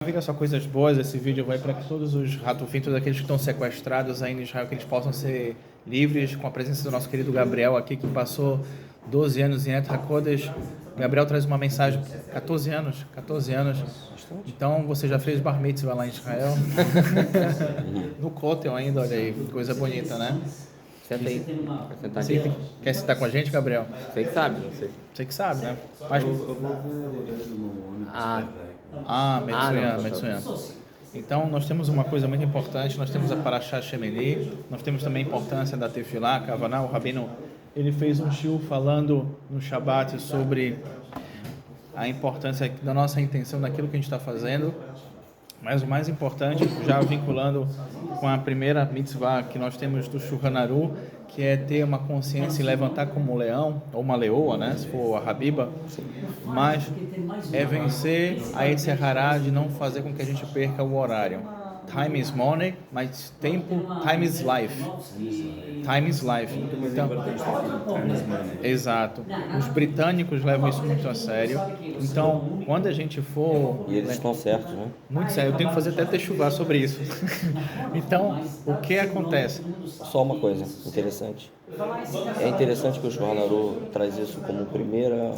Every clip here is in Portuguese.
Fica só coisas boas, esse vídeo vai para que todos os ratufim, todos aqueles que estão sequestrados aí em Israel, que eles possam ser livres com a presença do nosso querido Gabriel aqui, que passou 12 anos em Et HaKodesh. Gabriel traz uma mensagem, 14 anos. Então você já fez bar mitzvah lá em Israel? No Kotel ainda, olha aí, coisa bonita, né? Senta aí. Você quer sentar com a gente, Gabriel? Você que sabe, não sei. Você que sabe, né? Mas... Metsuyan. Então, nós temos uma coisa muito importante, nós temos a Parashat Shemini, nós temos também a importância da Tefilá, Kavaná, o Rabino, ele fez um shiur falando no Shabbat sobre a importância da nossa intenção daquilo que a gente está fazendo, mas o mais importante, já vinculando com a primeira mitzvah que nós temos do Shulchan Aruch, que é ter uma consciência e levantar como um leão, ou uma leoa, né, se for a Habiba, mas é vencer a Yetzer Hará de não fazer com que a gente perca o horário. Time is money, mas time is life. Time is life. Então, exato. Os britânicos levam isso muito a sério. Então, quando a gente for... E eles estão certos, né? Muito sério. Eu tenho que fazer até techuvá sobre isso. Então, o que acontece? Só uma coisa interessante. É interessante que o Shulchan Aruch traz isso como primeira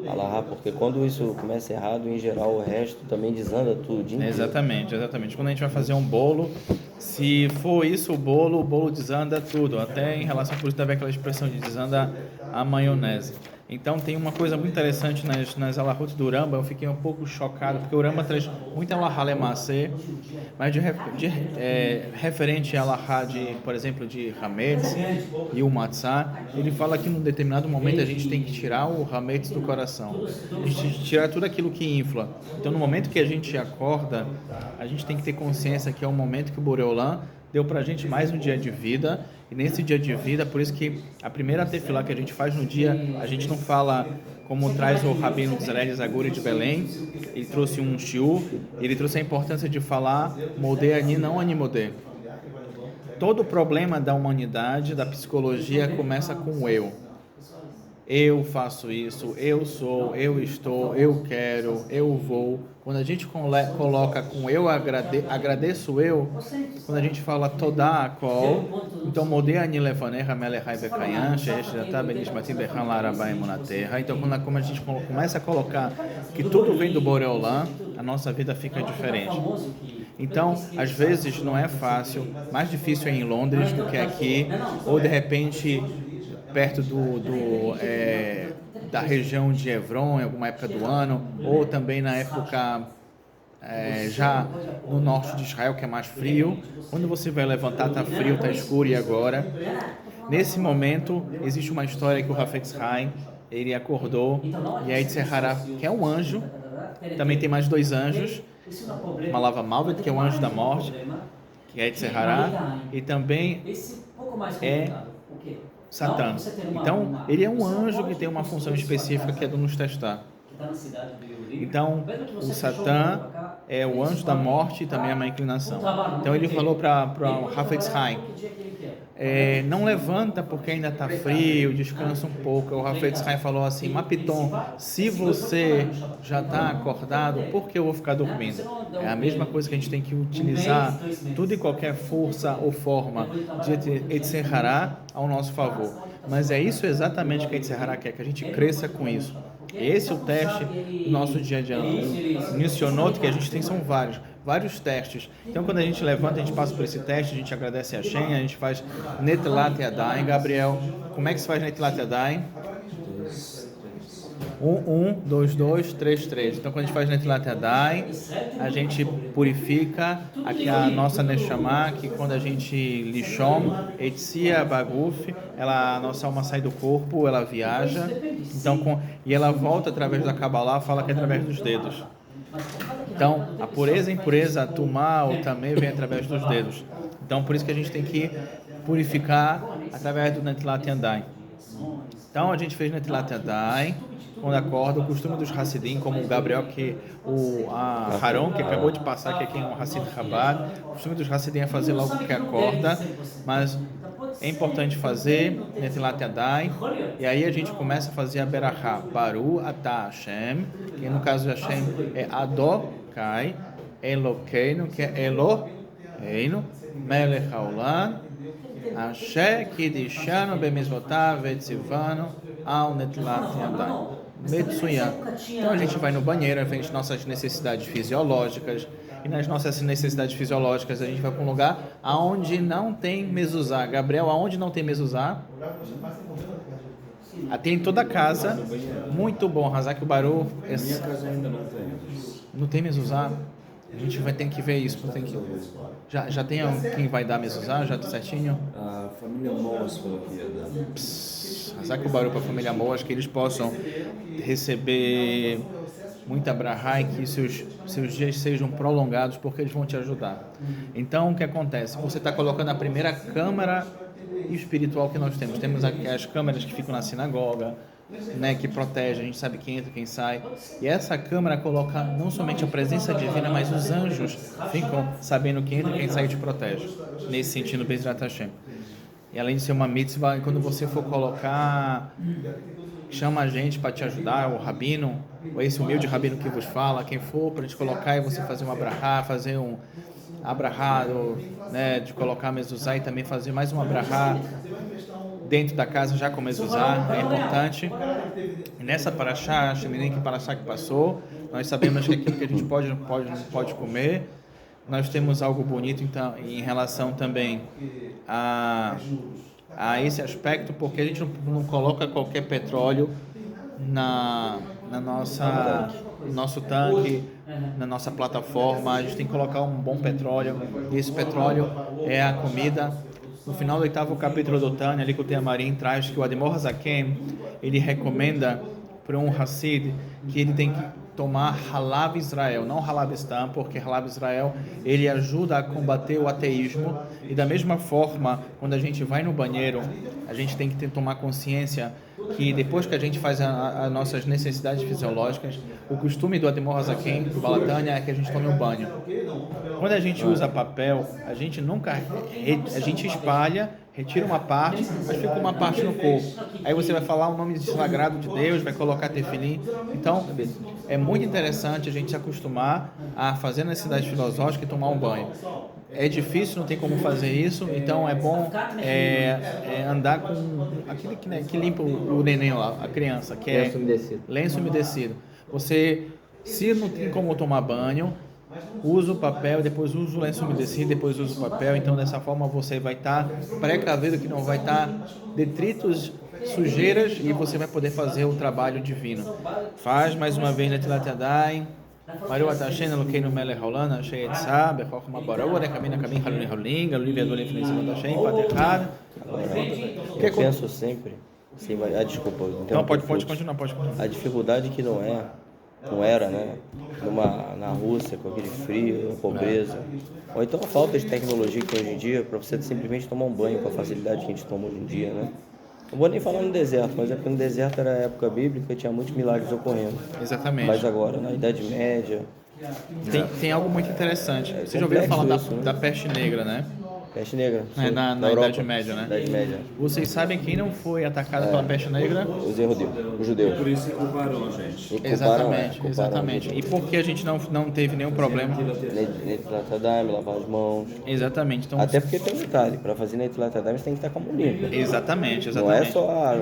alahá, porque quando isso começa errado, em geral, o resto também desanda tudo. Exatamente. Quando a gente vai fazer um bolo, se for isso o bolo desanda tudo. Até em relação, por isso também aquela expressão de desanda a maionese. Então tem uma coisa muito interessante nas alahot do Rambam. Eu fiquei um pouco chocado, porque o Rambam traz muita alahá lemacê, mas referente a alahá de, por exemplo, de hametz e o matzah, ele fala que num determinado momento a gente tem que tirar o hametz do coração, a gente tirar tudo aquilo que infla. Então no momento que a gente acorda, a gente tem que ter consciência que é o momento que o Boreolã deu pra gente mais um dia de vida, e nesse dia de vida, por isso que a primeira tefilá que a gente faz no dia, a gente não fala como traz o Rabino Zereli Zaguri de Belém. Ele trouxe um shiur, ele trouxe a importância de falar modé ani, não animodé. Todo o problema da humanidade, da psicologia, começa com o eu. Eu faço isso, eu sou, eu estou, eu quero, eu vou. Quando a gente coloca com eu, agradeço eu, quando a gente fala todá akol, então modé ani lefanecha melechai vekayan, she'eshdata benishmatim bechan larabai monaterra. Então como a gente começa a colocar que tudo vem do Boreolã, a nossa vida fica diferente. Então, às vezes não é fácil, mais difícil é em Londres do que aqui, ou de repente perto da região de Hebron, em alguma época do ano, ou também na época já no norte de Israel, que é mais frio. Quando você vai levantar, está frio, está escuro, e agora? Nesse momento, existe uma história que o Hafetz Haim, ele acordou, e aí Yetzer Hará, que é um anjo, também tem mais dois anjos, Malava Malvet, que é o anjo da morte, que é Yetzer Hará, e também é Satã. Então, ele é um anjo que tem uma função específica que é do nos testar. Então, o Satã é o anjo da morte e também é uma inclinação. Então, ele falou para o Hafetz Haim, não levanta porque ainda está frio, descansa um pouco. O Hafetz Haim falou assim, Mapiton, se você já está acordado, por que eu vou ficar dormindo? É a mesma coisa que a gente tem que utilizar tudo e qualquer força ou forma de Yetzer Hará ao nosso favor. Mas é isso exatamente que a Yetzer Hará quer, que a gente cresça com isso. Esse é o teste do nosso dia a dia. O Nissionot que a gente tem são vários testes. Então, quando a gente levanta, a gente passa por esse teste, a gente agradece a Shem, a gente faz Netilat Yadayim. Gabriel, como é que se faz Netilat Yadayim? 1, 2, 2, 3, 3. Então, quando a gente faz Netilat Yadayim, a gente purifica a nossa Neshama, que quando a gente lishom, Etzia Baguf, a nossa alma sai do corpo, ela viaja, então, e ela volta através da Kabbalah, fala que é através dos dedos. Então, a pureza e impureza, a tumá, o tamê, vem através dos dedos. Então, por isso que a gente tem que purificar através do Netilat Yadayim. Então, a gente fez Netilat Yadayim, quando acorda, o costume dos Hassidim, como o Gabriel, a Haron, que acabou de passar, que aqui é um Hassid Chabad, o costume dos Hassidim é fazer logo que acorda, mas é importante fazer Netilat Yadayim, e aí a gente começa a fazer a Berachá, Baru Atah Hashem, que no caso de Hashem é Adokai, Elokeinu, que é Eloheinu, Melech Haolam, Asher Kidishanu Bemizvotav Etzivanu Al Netilat Yadayim. Metsuyan. Então a gente vai no banheiro, a gente nossas necessidades fisiológicas, e nas nossas necessidades fisiológicas a gente vai para um lugar aonde não tem mezuzá. Gabriel, aonde não tem mezuzá? Tem em toda a casa. Muito bom, Hazak Baru. Minha casa ainda não tem. Não tem mezuzá? A gente vai ter que ver isso. Tem que... já tem quem vai dar mezuzá? Já tá certinho? A família Moas falou que ia dar. Hazak Baru para a família Moas, que eles possam receber muita brahá e que seus dias sejam prolongados, porque eles vão te ajudar. Então, o que acontece? Você está colocando a primeira câmara espiritual que nós temos. Temos as câmeras que ficam na sinagoga, né, que protegem, a gente sabe quem entra, quem sai. E essa câmera coloca não somente a presença divina, mas os anjos ficam sabendo quem entra, quem sai e te protege. Nesse sentido, Bezrat Hashem. E além de ser uma mitzvah, quando você for colocar, chama a gente para te ajudar, o rabino, ou esse humilde rabino que vos fala, quem for, para te colocar e você fazer uma brahá, fazer um abrahá, né, de colocar a mezuzá e também fazer mais uma brahá dentro da casa já com mezuzá, é importante. E nessa paraxá, Shemirim, que paraxá que passou, nós sabemos que aquilo que a gente não pode comer. Nós temos algo bonito então, em relação também a esse aspecto, porque a gente não coloca qualquer petróleo no nosso tanque, na nossa plataforma. A gente tem que colocar um bom petróleo, e esse petróleo é a comida. No final do 8º capítulo do Tânia, ali que o Teamarim traz que o Ademor Hazaken, ele recomenda para um Hassid que ele tem que tomar Halav Israel, não Halav Stam, porque Halav Israel ele ajuda a combater o ateísmo. E da mesma forma, quando a gente vai no banheiro, a gente tem que tomar consciência que depois que a gente faz as nossas necessidades fisiológicas, o costume do Ademor Hazaken, do Balatânia, é que a gente tome um banho. Quando a gente usa papel, a gente espalha, retira uma parte, mas fica uma parte no corpo. Aí você vai falar o nome sagrado de Deus, vai colocar tefilim. Então, é muito interessante a gente se acostumar a fazer necessidade filosófica e tomar um banho. É difícil, não tem como fazer isso, então é bom andar com aquele que limpa o neném lá, a criança, que é lenço umedecido. Você, se não tem como tomar banho, usa o papel, depois usa o lenço umedecido, depois usa o papel. Então dessa forma você vai estar precavido que não vai estar detritos, sujeiras, e você vai poder fazer o trabalho divino. Faz mais uma vez Netilat Yadayim. Mario Atashena Lokeinu Melech Haolam, Asher Etzah, Bechokma Barua, Rekamina Kamin Halun Haolim, Galulivia Dolim Finizim Atashem, Paterrad. Eu penso sempre, desculpa. Então pode continuar. A dificuldade que não era, né? Na Rússia, com aquele frio, a pobreza. Ou então a falta de tecnologia que tem hoje em dia, para você simplesmente tomar um banho com a facilidade que a gente toma hoje em dia, né? Não vou nem falar no deserto, mas é porque no deserto era a época bíblica e tinha muitos milagres ocorrendo. Exatamente. Mas agora, na Idade Média... Tem algo muito interessante. Você já ouviu falar da peste negra, né? Peste negra. Na Idade Média, né? Idade Média. Vocês sabem quem não foi atacado pela peste negra? Os judeus. Por isso que culparam a gente. Exatamente. E por que a gente não teve nenhum problema? Netilat Yadayim, lavar as mãos. Exatamente. Então, até porque tem um detalhe, para fazer Netilat Yadayim você tem que estar com a mão limpa. Exatamente. Não é só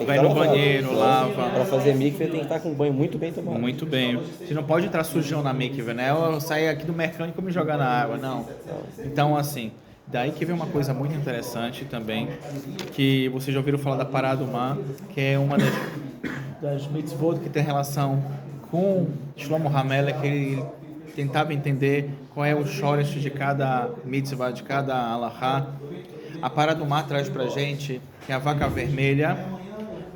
vai no banheiro, lava. Para fazer mikve tem que estar com o banho muito bem tomado. Muito bem. Você não pode entrar sujão na mikve, né? Eu sair aqui do mecânico e me jogar na água, não. Então, assim... Daí que vem uma coisa muito interessante também, que vocês já ouviram falar da Paradumá, que é uma das mitzvot que tem relação com Shlomo HaMelech, que ele tentava entender qual é o shorish de cada mitzvah, de cada alahá. A Paradumá traz pra gente que a vaca vermelha,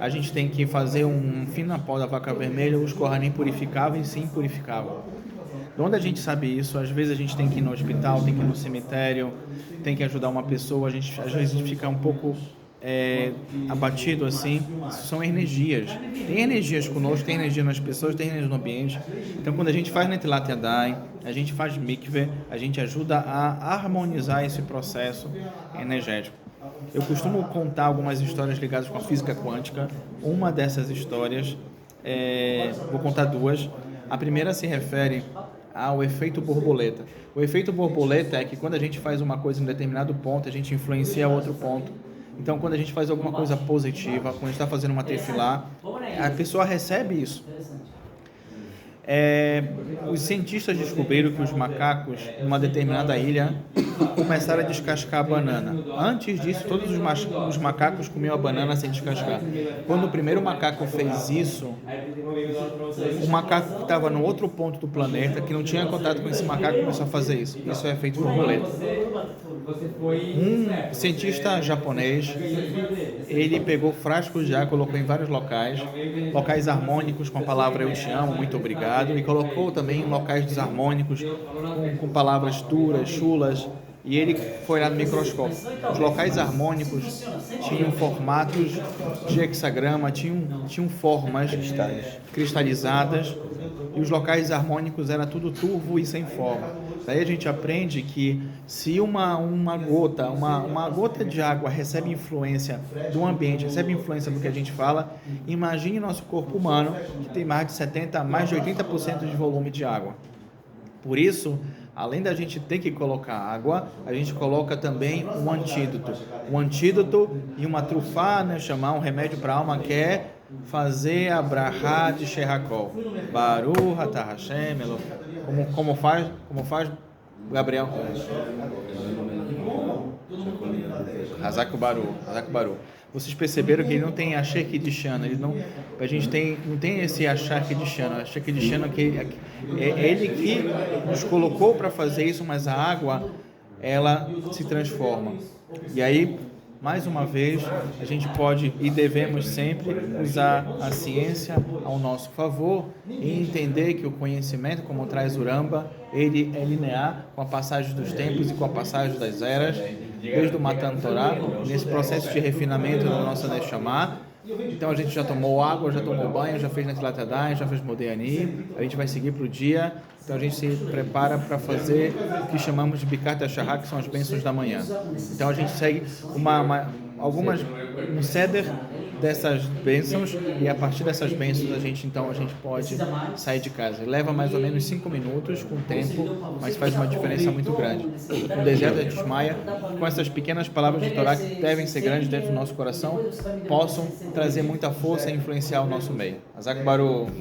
a gente tem que fazer um fim na pó da vaca vermelha, os Kohanim purificavam e se impurificavam. De onde a gente sabe isso? Às vezes a gente tem que ir no hospital, tem que ir no cemitério, tem que ajudar uma pessoa, às vezes a gente fica um pouco abatido assim. São energias. Tem energias conosco, tem energia nas pessoas, tem energia no ambiente. Então quando a gente faz Netilat Yadayim, a gente faz mikveh, a gente ajuda a harmonizar esse processo energético. Eu costumo contar algumas histórias ligadas com a física quântica. Uma dessas histórias, vou contar duas. A primeira se refere o efeito borboleta. O efeito borboleta é que quando a gente faz uma coisa em um determinado ponto, a gente influencia outro ponto. Então, quando a gente faz alguma coisa positiva, quando a gente está fazendo uma tefilá, a pessoa recebe isso. Os cientistas descobriram que os macacos, numa determinada ilha, começaram a descascar a banana. Antes disso, todos os macacos comiam a banana sem descascar. Quando o primeiro macaco fez isso, o macaco que estava no outro ponto do planeta, que não tinha contato com esse macaco, começou a fazer isso. Isso é efeito borboleta. Um cientista japonês, ele pegou frascos de água, colocou em vários locais harmônicos com a palavra eu te amo, muito obrigado, e colocou também em locais desarmônicos com palavras duras, chulas, e ele foi lá no microscópio. Os locais harmônicos tinham formatos de hexagrama, tinham formas cristalizadas, e os locais harmônicos era tudo turvo e sem forma. Daí a gente aprende que se uma gota de água recebe influência do ambiente, recebe influência do que a gente fala, imagine nosso corpo humano, que tem mais de 80% de volume de água. Por isso, além da gente ter que colocar água, a gente coloca também um antídoto. Um antídoto e uma trufá, né, chamar um remédio para a alma, que é fazer a brahá de Sherakol. Baruch atah Hashem Eloheinu. Como faz Gabriel? Hazak Baruch. Vocês perceberam que ele não tem Asher Kiddushano, a gente não tem esse Asher Kiddushano. Asher Kiddushano que é ele que nos colocou para fazer isso, mas a água, ela se transforma. E aí, mais uma vez, a gente pode e devemos sempre usar a ciência ao nosso favor e entender que o conhecimento, como traz o Ramba, ele é linear com a passagem dos tempos e com a passagem das eras, desde o Matan Torah, nesse processo de refinamento da nossa Neshama. Então a gente já tomou água, já tomou banho, já fez Netilat Yadayim, já fez Modéani, a gente vai seguir para o dia. Então a gente se prepara para fazer o que chamamos de Bikat HaShahar, que são as bênçãos da manhã. Então a gente segue um ceder dessas bênçãos, e a partir dessas bênçãos a gente pode sair de casa. Leva mais ou menos 5 minutos com o tempo, mas faz uma diferença muito grande. No deserto a gente desmaia, com essas pequenas palavras de Torá que devem ser grandes dentro do nosso coração, possam trazer muita força e influenciar o nosso meio. Hazak Baruch.